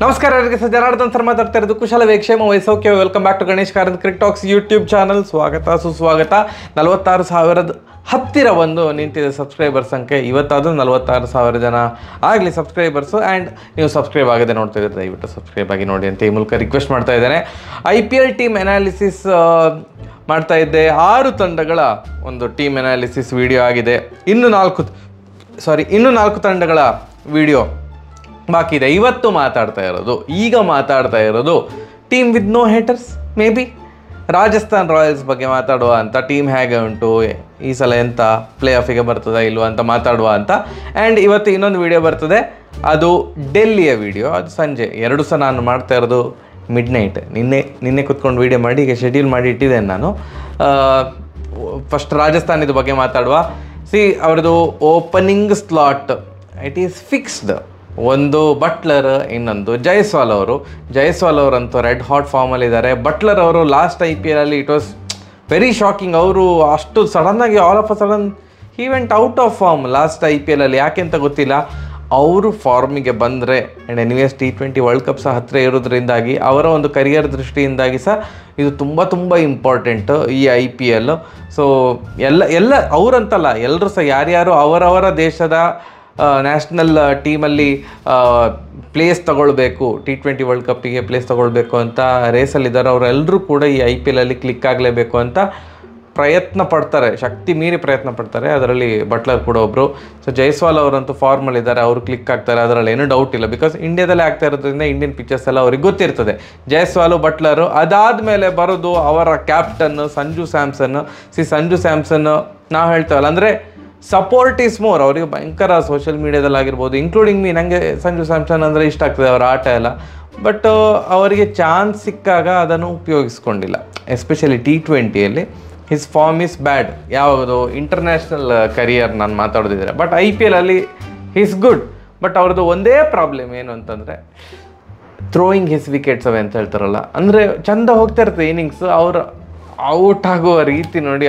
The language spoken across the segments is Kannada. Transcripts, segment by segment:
ನಮಸ್ಕಾರ ಎಲ್ಲರಿಗೆ, ಜನಾರ್ದನ್ ಸರ್ ಮಾತಾಡ್ತಾ ಇರೋದು. ಕುಶಲ ವೇಕ್ಷೇಮ ವೈಸೋಕ್ಯ. Welcome back to Ganesh Karanth cricket talks YouTube channel. ಸ್ವಾಗತ ಸುಸ್ವಾಗತ. 46,000 ಹತ್ತಿರ ಬಂದು ನಿಂತಿದೆ ಸಬ್ಸ್ಕ್ರೈಬರ್ ಸಂಖ್ಯೆ. ಇವತ್ತಾದರೂ 46,000 ಜನ ಆಗಲಿ ಸಬ್ಸ್ಕ್ರೈಬರ್ಸು. ಆ್ಯಂಡ್ ನೀವು ಸಬ್ಸ್ಕ್ರೈಬ್ ಆಗದೆ ನೋಡ್ತಾ ಇದ್ದೀರಿ, ದಯವಿಟ್ಟು ಸಬ್ಸ್ಕ್ರೈಬ್ ಆಗಿ ನೋಡಿ ಅಂತ ಈ ಮೂಲಕ ರಿಕ್ವೆಸ್ಟ್ ಮಾಡ್ತಾ ಇದ್ದೇನೆ. IPL ಟೀಮ್ ಅನಾಲಿಸಿಸ್ ಮಾಡ್ತಾ ಇದ್ದೆ. 6 ತಂಡಗಳ ಒಂದು ಟೀಮ್ ಅನಾಲಿಸಿಸ್ ವಿಡಿಯೋ ಆಗಿದೆ. ಇನ್ನೂ 4 ತಂಡಗಳ ವಿಡಿಯೋ ಬಾಕಿ ಇದೆ. ಇವತ್ತು ಈಗ ಮಾತಾಡ್ತಾ ಇರೋದು team with no haters. Maybe Rajasthan Royals ಬಗ್ಗೆ ಮಾತಾಡುವ ಅಂತ. ಟೀಮ್ ಹೇಗೆ ಉಂಟು, ಈ ಸಲ ಎಂತ ಪ್ಲೇ ಆಫಿಗೆ ಬರ್ತದಾ ಇಲ್ವಾ ಅಂತ ಮಾತಾಡುವ ಅಂತ. ಆ್ಯಂಡ್ ಇವತ್ತು ಇನ್ನೊಂದು ವಿಡಿಯೋ ಬರ್ತದೆ, ಅದು ಡೆಲ್ಲಿಯ ವಿಡಿಯೋ. ಅದು ಸಂಜೆ 2 ಸಹ ನಾನು ಮಾಡ್ತಾ ಇರೋದು ಮಿಡ್ ನೈಟ್. ನಿನ್ನೆ ಕುತ್ಕೊಂಡು ವೀಡಿಯೋ ಮಾಡಿ ಈಗ ಶೆಡ್ಯೂಲ್ ಮಾಡಿ ಇಟ್ಟಿದ್ದೇನೆ ನಾನು. ಫಸ್ಟ್ ರಾಜಸ್ಥಾನಿದ ಬಗ್ಗೆ ಮಾತಾಡುವ. ಅವ್ರದ್ದು opening slot it is fixed. ಒಂದು ಬಟ್ಲರ್, ಇನ್ನೊಂದು ಜೈಸ್ವಾಲ್ ಅವರಂತೂ ರೆಡ್ ಹಾಟ್ ಫಾರ್ಮಲ್ಲಿದ್ದಾರೆ. ಬಟ್ಲರ್ ಅವರು ಲಾಸ್ಟ್ IPL ಅಲ್ಲಿ ಇಟ್ ವಾಸ್ ವೆರಿ ಶಾಕಿಂಗ್. ಅವರು ಅಷ್ಟು ಸಡನ್ನಾಗಿ all of a sudden he went out of form last IPL ಅಲ್ಲಿ. ಯಾಕೆ ಅಂತ ಗೊತ್ತಿಲ್ಲ. ಅವರು ಫಾರ್ಮಿಗೆ ಬಂದರೆ and anyways T20 world cup ಸಹ ಹತ್ತಿರ ಇರೋದ್ರಿಂದಾಗಿ ಅವರ ಒಂದು ಕರಿಯರ್ ದೃಷ್ಟಿಯಿಂದಾಗಿ ಸಹ ಇದು ತುಂಬ ಇಂಪಾರ್ಟೆಂಟ್ ಈ IPL. ಸೊ ಎಲ್ಲ ಅವರಂತಲ್ಲ, ಎಲ್ಲರೂ ಸಹ ಯಾರ್ಯಾರು ಅವರವರ ದೇಶದ ನ್ಯಾಷನಲ್ ಟೀಮಲ್ಲಿ ಪ್ಲೇಸ್ ತೊಗೊಳ್ಬೇಕು, T20 ವರ್ಲ್ಡ್ ಕಪ್ಪಿಗೆ ಪ್ಲೇಸ್ ತೊಗೊಳ್ಬೇಕು ಅಂತ ರೇಸಲ್ಲಿದ್ದಾರೆ. ಅವರೆಲ್ಲರೂ ಕೂಡ ಈ IPL ಅಲ್ಲಿ ಕ್ಲಿಕ್ ಆಗಲೇಬೇಕು ಅಂತ ಪ್ರಯತ್ನ ಪಡ್ತಾರೆ, ಶಕ್ತಿ ಮೀರಿ ಪ್ರಯತ್ನ ಪಡ್ತಾರೆ. ಅದರಲ್ಲಿ ಬಟ್ಲರ್ ಕೂಡ ಒಬ್ಬರು. ಸೊ ಜೈಸ್ವಾಲ್ ಅವರಂತೂ ಫಾರ್ಮಲ್ಲಿದ್ದಾರೆ, ಅವರು ಕ್ಲಿಕ್ ಆಗ್ತಾರೆ, ಅದರಲ್ಲಿ ಏನೂ ಡೌಟ್ ಇಲ್ಲ. ಬಿಕಾಸ್ ಇಂಡಿಯಾದಲ್ಲೇ ಆಗ್ತಾ ಇರೋದ್ರಿಂದ ಇಂಡಿಯನ್ ಪಿಕ್ಚರ್ಸ್ ಎಲ್ಲ ಅವ್ರಿಗೆ ಗೊತ್ತಿರ್ತದೆ. ಜೈಸ್ವಾಲು, ಬಟ್ಲರು. ಅದಾದಮೇಲೆ ಬರೋದು ಅವರ ಕ್ಯಾಪ್ಟನ್ ಸಂಜು ಸ್ಯಾಮ್ಸನ್. ನಾವು ಹೇಳ್ತೇವಲ್ಲ, ಅಂದರೆ ಸಪೋರ್ಟ್ ಈಸ್ ಮೋರ್. ಅವರಿಗೆ ಭಯಂಕರ ಸೋಷಿಯಲ್ ಮೀಡಿಯಾದಲ್ಲಿ ಆಗಿರ್ಬೋದು, ಇನ್ಕ್ಲೂಡಿಂಗ್ ಮೀ. ನನಗೆ ಸಂಜು ಸ್ಯಾಮ್ಸನ್ ಅಂದರೆ ಇಷ್ಟ ಆಗ್ತದೆ, ಅವರ ಆಟ ಎಲ್ಲ. ಬಟ್ ಅವರಿಗೆ ಚಾನ್ಸ್ ಸಿಕ್ಕಾಗ ಅದನ್ನು ಉಪಯೋಗಿಸ್ಕೊಂಡಿಲ್ಲ. ಎಸ್ಪೆಷಲಿ T20ಯಲ್ಲಿ ಹಿಸ್ ಫಾರ್ಮ್ ಈಸ್ ಬ್ಯಾಡ್. ಯಾವುದು ಇಂಟರ್ನ್ಯಾಷನಲ್ ಕರಿಯರ್ ನಾನು ಮಾತಾಡೋದಿದ್ರೆ. ಬಟ್ IPL ಅಲ್ಲಿ ಈಸ್ ಗುಡ್. ಬಟ್ ಅವ್ರದ್ದು ಒಂದೇ ಪ್ರಾಬ್ಲಮ್ ಏನು ಅಂತಂದರೆ ಥ್ರೋಯಿಂಗ್ ಹಿಸ್ ವಿಕೆಟ್ಸ್ ಅವೇ ಅಂತ ಹೇಳ್ತಾರಲ್ಲ, ಅಂದರೆ ಚೆಂದ ಹೋಗ್ತಾ ಇರ್ತದೆ ಇನ್ನಿಂಗ್ಸ್. ಅವರು ಔಟ್ ಆಗುವ ರೀತಿ ನೋಡಿ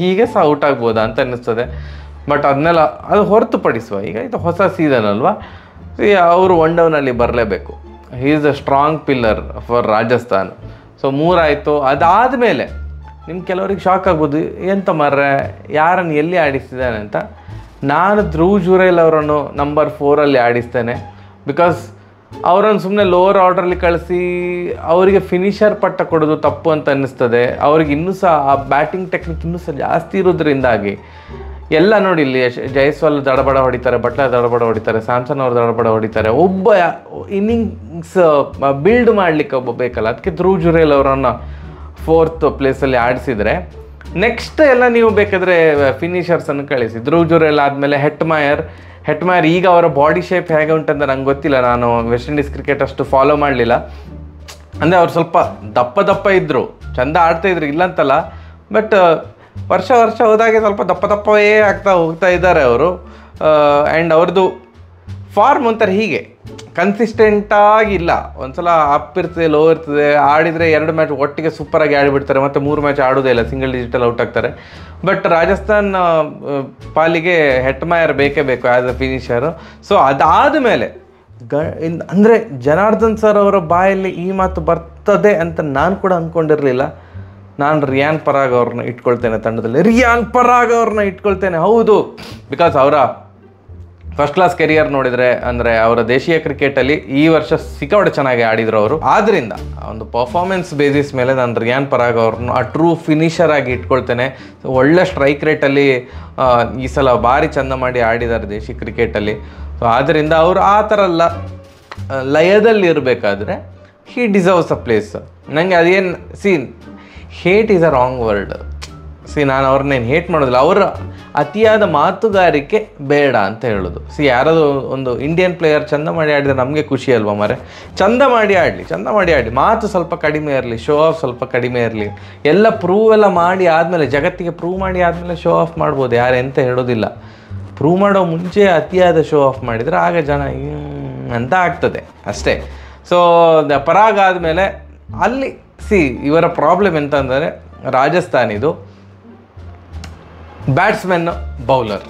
ಹೀಗೆ ಸಹ ಔಟ್ ಆಗ್ಬೋದಾ ಅಂತ ಅನ್ನಿಸ್ತದೆ. ಬಟ್ ಅದನ್ನೆಲ್ಲ ಅದು ಹೊರತುಪಡಿಸುವ, ಈಗ ಇದು ಹೊಸ ಸೀಸನ್ ಅಲ್ವಾ, ಅವರು 1 ಡೌನಲ್ಲಿ ಬರಲೇಬೇಕು. ಹಿ is a strong pillar for Rajasthan. So 3 ಆಯಿತು. ಅದಾದಮೇಲೆ ನಿಮ್ಮ ಕೆಲವರಿಗೆ ಶಾಕ್ ಆಗ್ಬೋದು, ಎಂತ ಮಾರ್ರೆ ಯಾರನ್ನು ಎಲ್ಲಿ ಆಡಿಸ್ತಿದ್ದಾನೆ ಅಂತ. ನಾನು ಧ್ರುವ್ ಜುರೇಲ್ ಅವರನ್ನು ನಂಬರ್ 4 ಆಡಿಸ್ತೇನೆ. ಬಿಕಾಸ್ ಅವರನ್ನು ಸುಮ್ಮನೆ ಲೋವರ್ ಆರ್ಡ್ರಲ್ಲಿ ಕಳಿಸಿ ಅವರಿಗೆ ಫಿನಿಷರ್ ಪಟ್ಟ ಕೊಡೋದು ತಪ್ಪು ಅಂತ ಅನ್ನಿಸ್ತದೆ. ಅವ್ರಿಗೆ ಇನ್ನೂ ಸಹ ಆ ಬ್ಯಾಟಿಂಗ್ ಟೆಕ್ನಿಕ್ ಇನ್ನೂ ಸಹ ಜಾಸ್ತಿ ಇರೋದ್ರಿಂದಾಗಿ ಎಲ್ಲ ನೋಡಿ, ಇಲ್ಲಿ ಜೈಸ್ವಾಲ್ ದಡಬಡ ಹೊಡಿತಾರೆ, ಬಟ್ಲರ್ ದಡಬಡ ಹೊಡಿತಾರೆ, ಸ್ಯಾಮ್ಸನ್ ಅವರು ದಡಬಡ ಹೊಡಿತಾರೆ. ಒಬ್ಬ ಇನ್ನಿಂಗ್ಸ್ ಬಿಲ್ಡ್ ಮಾಡಲಿಕ್ಕೆ ಒಬ್ಬ ಬೇಕಲ್ಲ. ಅದಕ್ಕೆ ಧ್ರುವ್ ಜುರೇಲ್ ಅವರನ್ನು 4th ಪ್ಲೇಸಲ್ಲಿ ಆಡಿಸಿದರೆ ನೆಕ್ಸ್ಟ್ ಎಲ್ಲ ನೀವು ಬೇಕಾದರೆ ಫಿನಿಷರ್ಸನ್ನು ಕಳಿಸಿ. ಧ್ರುವ್ ಜುರೇಲ್ ಆದಮೇಲೆ ಹೆಟ್ಮಯರ್. ಈಗ ಅವರ ಬಾಡಿ ಶೇಪ್ ಹೇಗೆ ಉಂಟಂತ ನಂಗೆ ಗೊತ್ತಿಲ್ಲ. ನಾನು ವೆಸ್ಟ್ ಇಂಡೀಸ್ ಕ್ರಿಕೆಟ್ ಅಷ್ಟು ಫಾಲೋ ಮಾಡಲಿಲ್ಲ. ಅಂದರೆ ಅವ್ರು ಸ್ವಲ್ಪ ದಪ್ಪ ಇದ್ದರು, ಚೆಂದ ಆಡ್ತಾಯಿದ್ರು, ಇಲ್ಲಂತಲ್ಲ. ಬಟ್ ವರ್ಷ ಹೋದಾಗೆ ಸ್ವಲ್ಪ ದಪ್ಪವೇ ಹೋಗ್ತಾ ಇದ್ದಾರೆ ಅವರು. ಆ್ಯಂಡ್ ಅವ್ರದ್ದು ಫಾರ್ಮ್ ಒಂಥರ ಹೀಗೆ ಕನ್ಸಿಸ್ಟೆಂಟಾಗಿ ಇಲ್ಲ. ಒಂದು ಸಲ ಅಪ್ ಇರ್ತದೆ, ಲೋ ಇರ್ತದೆ. ಆಡಿದರೆ 2 ಮ್ಯಾಚ್ ಒಟ್ಟಿಗೆ ಸೂಪರಾಗಿ ಆಡಿಬಿಡ್ತಾರೆ, ಮತ್ತು 3 ಮ್ಯಾಚ್ ಆಡೋದೇ ಇಲ್ಲ, ಸಿಂಗಲ್ ಡಿಜಿಟಲ್ ಔಟ್ ಆಗ್ತಾರೆ. ಬಟ್ ರಾಜಸ್ಥಾನ್ ಪಾಲಿಗೆ ಹೆಟ್ಮಯರ್ ಬೇಕೇ ಬೇಕು ಆ್ಯಸ್ ಅ ಫಿನಿಷರು. ಸೊ ಅದಾದ ಮೇಲೆ ಅಂದರೆ ಜನಾರ್ದನ್ ಸರ್ ಅವರ ಬಾಯಲ್ಲಿ ಈ ಮಾತು ಬರ್ತದೆ ಅಂತ ನಾನು ಕೂಡ ಅಂದ್ಕೊಂಡಿರಲಿಲ್ಲ. ನಾನು ರಿಯಾನ್ ಪರಾಗ್ ಅವ್ರನ್ನ ಇಟ್ಕೊಳ್ತೇನೆ ತಂಡದಲ್ಲಿ. ಇಟ್ಕೊಳ್ತೇನೆ, ಹೌದು. ಬಿಕಾಸ್ ಅವರ ಫಸ್ಟ್ ಕ್ಲಾಸ್ ಕೆರಿಯರ್ ನೋಡಿದರೆ, ಅಂದರೆ ಅವರ ದೇಶೀಯ ಕ್ರಿಕೆಟಲ್ಲಿ ಈ ವರ್ಷ ಸಿಕ್ಕಾಪಟ್ಟೆ ಚೆನ್ನಾಗಿ ಆಡಿದರು ಅವರು. ಆದ್ದರಿಂದ ಒಂದು ಪರ್ಫಾರ್ಮೆನ್ಸ್ ಬೇಸಿಸ್ ಮೇಲೆ ನಾನು ರಿಯಾನ್ ಪರಾಗ್ ಅವ್ರನ್ನ ಆ ಟ್ರೂ ಫಿನಿಷರ್ ಆಗಿ ಇಟ್ಕೊಳ್ತೇನೆ. ಒಳ್ಳೆ ಸ್ಟ್ರೈಕ್ ರೇಟಲ್ಲಿ ಈ ಸಲ ಭಾರಿ ಚೆಂದ ಮಾಡಿ ಆಡಿದ್ದಾರೆ ದೇಶಿ ಕ್ರಿಕೆಟಲ್ಲಿ. ಸೊ ಆದ್ದರಿಂದ ಅವರು ಆ ಥರ ಲಯದಲ್ಲಿ ಇರಬೇಕಾದ್ರೆ ಹಿ ಡಿಸರ್ವ್ಸ್ ಅ ಪ್ಲೇಸ್. ನನಗೆ ಅದೇನು hate is a wrong word. ನಾನು ಅವ್ರನ್ನೇನು ಹೇಟ್ ಮಾಡೋದಿಲ್ಲ. ಅವರ ಅತಿಯಾದ ಮಾತುಗಾರಿಕೆ ಬೇಡ ಅಂತ ಹೇಳೋದು. ಯಾರಾದರೂ ಒಂದು ಇಂಡಿಯನ್ ಪ್ಲೇಯರ್ ಚೆಂದ ಮಾಡಿ ಆಡಿದರೆ ನಮಗೆ ಖುಷಿ ಅಲ್ವಾ ಮಾರೆ. ಚೆಂದ ಮಾಡಿ ಆಡಲಿ, ಮಾತು ಸ್ವಲ್ಪ ಕಡಿಮೆ ಇರಲಿ, ಶೋ ಆಫ್ ಸ್ವಲ್ಪ ಕಡಿಮೆ ಇರಲಿ. ಎಲ್ಲ ಪ್ರೂವ್ ಎಲ್ಲ ಮಾಡಿ ಆದಮೇಲೆ, ಜಗತ್ತಿಗೆ ಪ್ರೂವ್ ಮಾಡಿ ಆದಮೇಲೆ ಶೋ ಆಫ್ ಮಾಡ್ಬೋದು, ಯಾರೆಂತ ಹೇಳೋದಿಲ್ಲ. ಪ್ರೂವ್ ಮಾಡೋ ಮುಂಚೆ ಅತಿಯಾದ ಶೋ ಆಫ್ ಮಾಡಿದರೆ ಆಗ ಜನ ಅಂತ ಆಗ್ತದೆ ಅಷ್ಟೇ. ಸೊ ಪರಾಗ್ ಆದಮೇಲೆ ಅಲ್ಲಿ ಇವರ ಪ್ರಾಬ್ಲಮ್ ಎಂತ ಅಂದರೆ ರಾಜಸ್ಥಾನಿದು ಬ್ಯಾಟ್ಸ್ಮನ್, ಬೌಲರ್,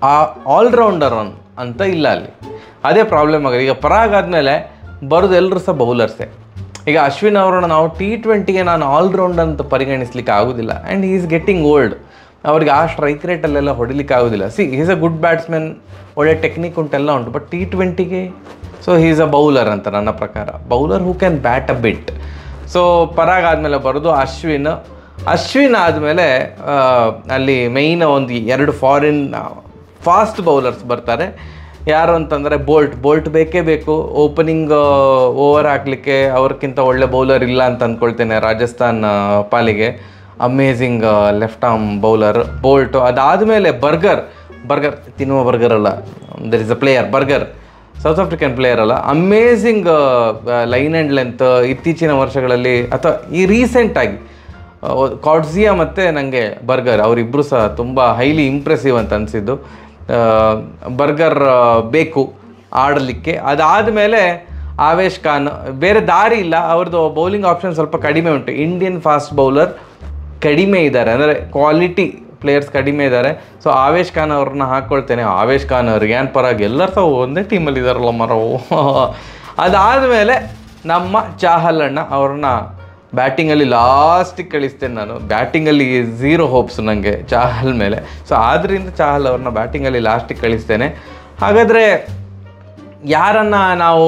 ಆ ಆಲ್ರೌಂಡರ್ ಅಂತ ಇಲ್ಲ ಅಲ್ಲಿ. ಅದೇ ಪ್ರಾಬ್ಲಮ್ ಆಗಿದೆ. ಈಗ ಪರಾಗ್ ಆದಮೇಲೆ ಬರೋದು ಎಲ್ಲರೂ ಸಹ ಬೌಲರ್ಸೇ. ಈಗ ಅಶ್ವಿನ್ ಅವರನ್ನು ನಾವು T20ಗೆ ನಾನು ಆಲ್ರೌಂಡ್ ಅಂತ ಪರಿಗಣಿಸ್ಲಿಕ್ಕೆ ಆಗೋದಿಲ್ಲ. And he is getting old. ಅವ್ರಿಗೆ ಆ ಸ್ಟ್ರೈಕ್ ರೇಟಲ್ಲೆಲ್ಲ ಹೊಡಿಲಿಕ್ಕೆ ಆಗೋದಿಲ್ಲ. ಈಸ್ ಅ ಗುಡ್ ಬ್ಯಾಟ್ಸ್ಮನ್, ಒಳ್ಳೆ ಟೆಕ್ನಿಕ್ ಉಂಟೆಲ್ಲ ಉಂಟು. ಬಟ್ T20ಗೆ so he is a bowler ಅಂತ ನನ್ನ ಪ್ರಕಾರ. Bowler who can bat a bit. So Parag ಆದಮೇಲೆ ಬರೋದು ಅಶ್ವಿನ್ ಆದಮೇಲೆ ಅಲ್ಲಿ ಮೈನ್ ಒಂದು 2 ಫಾರಿನ್ ಫಾಸ್ಟ್ ಬೌಲರ್ಸ್ ಬರ್ತಾರೆ. ಯಾರು ಅಂತಂದರೆ ಬೋಲ್ಟ್ ಬೇಕೇ ಬೇಕು. ಓಪನಿಂಗ್ ಓವರ್ ಹಾಕಲಿಕ್ಕೆ ಅವ್ರಿಗಿಂತ ಒಳ್ಳೆ ಬೌಲರ್ ಇಲ್ಲ ಅಂತ ಅಂದ್ಕೊಳ್ತೇನೆ ರಾಜಸ್ಥಾನ್ ಪಾಲಿಗೆ. Amazing left arm bowler Boult. ಅದಾದಮೇಲೆ ಬರ್ಗರ್ ತಿನ್ನುವ ಬರ್ಗರ್ ಅಲ್ಲ, there is a player Burger, south African player ಅಲ್ಲ, ಅಮೇಝಿಂಗ್ ಲೈನ್ ಆ್ಯಂಡ್ ಲೆಂತ್. ಇತ್ತೀಚಿನ ವರ್ಷಗಳಲ್ಲಿ ಅಥವಾ ಈ ರೀಸೆಂಟಾಗಿ ಕಾಟ್ಸಿಯಾ ಮತ್ತು ನನಗೆ ಬರ್ಗರ್ ಅವರಿಬ್ಬರು ಸಹ ತುಂಬ ಹೈಲಿ ಇಂಪ್ರೆಸಿವ್ ಅಂತ ಅನಿಸಿದ್ದು. ಬರ್ಗರ್ ಬೇಕು ಆಡಲಿಕ್ಕೆ. ಅದಾದಮೇಲೆ ಆವೇಶ್ ಖಾನ್, ಬೇರೆ ದಾರಿ ಇಲ್ಲ, ಅವ್ರದ್ದು ಬೌಲಿಂಗ್ ಆಪ್ಷನ್ ಸ್ವಲ್ಪ ಕಡಿಮೆ ಉಂಟು. ಇಂಡಿಯನ್ ಫಾಸ್ಟ್ ಬೌಲರ್ ಕಡಿಮೆ ಇದ್ದಾರೆ, ಅಂದರೆ ಕ್ವಾಲಿಟಿ ಪ್ಲೇಯರ್ಸ್ ಕಡಿಮೆ ಇದ್ದಾರೆ. ಸೊ ಆವೇಶ್ ಖಾನ್ ಅವ್ರನ್ನ ಹಾಕ್ಕೊಳ್ತೇನೆ. ಆವೇಶ್ ಖಾನ್, ರಿಯಾನ್ ಪರಾಗ್ ಎಲ್ಲರೂ ಸಹ ಒಂದೇ ಟೀಮಲ್ಲಿ ಇದ್ದಾರಲ್ಲ ಮರವು. ಅದಾದಮೇಲೆ ನಮ್ಮ ಚಾಹಲ್ ಅಣ್ಣ ಅವ್ರನ್ನ ಬ್ಯಾಟಿಂಗಲ್ಲಿ ಲಾಸ್ಟಿಗೆ ಕಳಿಸ್ತೇನೆ ನಾನು. ಬ್ಯಾಟಿಂಗಲ್ಲಿ 0 ಹೋಪ್ಸ್ ನನಗೆ ಚಾಹಲ್ ಮೇಲೆ. ಸೊ ಆದ್ದರಿಂದ ಚಾಹಲ್ ಅವ್ರನ್ನ ಬ್ಯಾಟಿಂಗಲ್ಲಿ ಲಾಸ್ಟಿಗೆ ಕಳಿಸ್ತೇನೆ. ಹಾಗಾದರೆ ಯಾರನ್ನು ನಾವು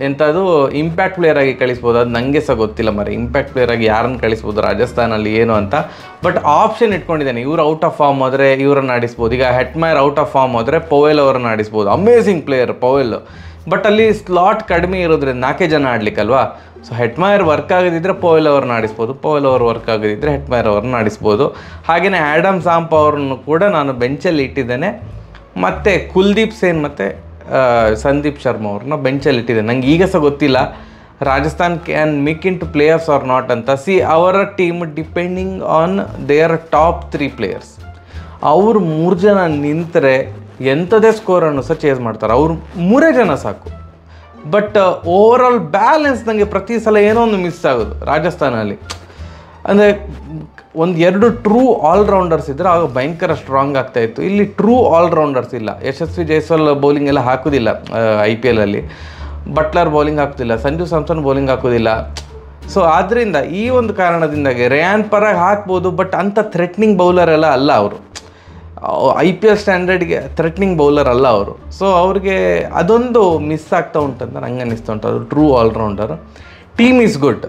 ಎಂಥದ್ದು ಇಂಪ್ಯಾಕ್ಟ್ ಪ್ಲೇಯರ್ ಆಗಿ ಕಳಿಸ್ಬೋದು, ಅದು ನನಗೆ ಸಹ ಗೊತ್ತಿಲ್ಲ ಮರೆ. ಇಂಪ್ಯಾಕ್ಟ್ ಪ್ಲೇಯರ್ ಆಗಿ ಯಾರನ್ನು ಕಳಿಸ್ಬೋದು ರಾಜಸ್ಥಾನಲ್ಲಿ ಏನು ಅಂತ. ಬಟ್ ಆಪ್ಷನ್ ಇಟ್ಕೊಂಡಿದ್ದೇನೆ. ಇವರು ಔಟ್ ಆಫ್ ಫಾರ್ಮ್ ಹೋದರೆ ಇವರನ್ನು ಆಡಿಸ್ಬೋದು. ಈಗ ಹೆಟ್ಮೈರ್ ಔಟ್ ಆಫ್ ಫಾರ್ಮ್ ಹೋದರೆ ಪೊವೆಲ್ ಅವರನ್ನು ಆಡಿಸ್ಬೋದು. Amazing player Powell. ಬಟ್ ಅಲ್ಲಿ ಸ್ಲಾಟ್ ಕಡಿಮೆ ಇರೋದ್ರಿಂದ 4 ಜನ ಆಡಲಿಕ್ಕಲ್ವಾ. ಸೊ ಹೆಟ್ಮೈರ್ ವರ್ಕ್ ಆಗದಿದ್ದರೆ ಪೊವೆಲ್ ಅವ್ರನ್ನ ಆಡಿಸ್ಬೋದು, ಪೊವೆಲ್ ಅವರು ವರ್ಕ್ ಆಗದಿದ್ದರೆ ಹೆಟ್ಮೈರ್ ಅವ್ರನ್ನ ಆಡಿಸ್ಬೋದು. ಹಾಗೆಯೇ ಆ್ಯಡಮ್ ಸಾಂಪ್ ಅವರನ್ನು ಕೂಡ ನಾನು ಬೆಂಚಲ್ಲಿ ಇಟ್ಟಿದ್ದೇನೆ. ಮತ್ತು ಕುಲ್ದೀಪ್ ಸೇನ್ ಮತ್ತು ಸಂದೀಪ್ ಶರ್ಮಾ ಅವ್ರನ್ನ ಬೆಂಚಲ್ಲಿ ಇಟ್ಟಿದ್ದೇನೆ. ನಂಗೆ ಈಗ ಸಹ ಗೊತ್ತಿಲ್ಲ Rajasthan can make in to playoffs or not ಅಂತ. ಅವರ team depending on their top 3 players. ಅವರು 3 ಜನ ನಿಂತರೆ ಎಂಥದೇ ಸ್ಕೋರನ್ನು ಸಹ ಚೇಸ್ ಮಾಡ್ತಾರೆ. ಅವರು 3 ಜನ ಸಾಕು. ಬಟ್ ಓವರ್ ಆಲ್ ಬ್ಯಾಲೆನ್ಸ್ ನನಗೆ ಪ್ರತಿ ಸಲ ಏನೋ ಒಂದು ಮಿಸ್ ಆಗೋದು ರಾಜಸ್ಥಾನಲ್ಲಿ. ಅಂದರೆ 1-2 ಟ್ರೂ ಆಲ್ರೌಂಡರ್ಸ್ ಇದ್ದರೆ ಆಗ ಭಯಂಕರ ಸ್ಟ್ರಾಂಗ್ ಆಗ್ತಾಯಿತ್ತು. ಇಲ್ಲಿ ಟ್ರೂ ಆಲ್ರೌಂಡರ್ಸ್ ಇಲ್ಲ. ಯಶಸ್ವಿ ಜೈಸ್ವಾಲ್ ಬೌಲಿಂಗ್ ಎಲ್ಲ ಹಾಕೋದಿಲ್ಲ IPL ಅಲ್ಲಿ. ಬಟ್ಲರ್ ಬೌಲಿಂಗ್ ಹಾಕೋದಿಲ್ಲ, ಸಂಜು ಸ್ಯಾಮ್ಸನ್ ಬೌಲಿಂಗ್ ಹಾಕೋದಿಲ್ಲ. ಸೊ ಆದ್ದರಿಂದ ಈ ಒಂದು ಕಾರಣದಿಂದಾಗಿ ರಿಯಾನ್ ಪರಾಗ್ ಹಾಕ್ಬೋದು. ಬಟ್ ಅಂಥ ಥ್ರೆಟ್ನಿಂಗ್ ಬೌಲರ್ ಎಲ್ಲ ಅಲ್ಲ ಅವರು. IPL ಸ್ಟ್ಯಾಂಡರ್ಡ್ಗೆ ಥ್ರೆಟ್ನಿಂಗ್ ಬೌಲರ್ ಅಲ್ಲ ಅವರು. ಸೊ ಅವ್ರಿಗೆ ಅದೊಂದು ಮಿಸ್ ಆಗ್ತಾ ಉಂಟಂತ ನಂಗೆ ಅನ್ನಿಸ್ತಾ ಉಂಟು. ಅದು true allrounder. Team is good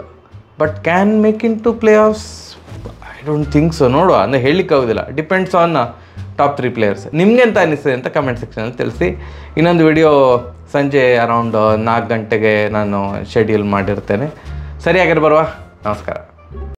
but can make in to playoffs I don't think so. ನೋಡುವ, ಅಂದರೆ ಹೇಳಲಿಕ್ಕೆ ಆಗೋದಿಲ್ಲ. Depends on top 3 players. ನಿಮಗೆ ಅಂತ ಅನ್ನಿಸ್ತದೆ ಅಂತ ಕಮೆಂಟ್ ಸೆಕ್ಷನಲ್ಲಿ ತಿಳಿಸಿ. ಇನ್ನೊಂದು ವಿಡಿಯೋ ಸಂಜೆ ಅರೌಂಡ್ 4 ಗಂಟೆಗೆ ನಾನು ಶೆಡ್ಯೂಲ್ ಮಾಡಿರ್ತೇನೆ. ಸರಿಯಾಗಿರು ಬರುವ. ನಮಸ್ಕಾರ.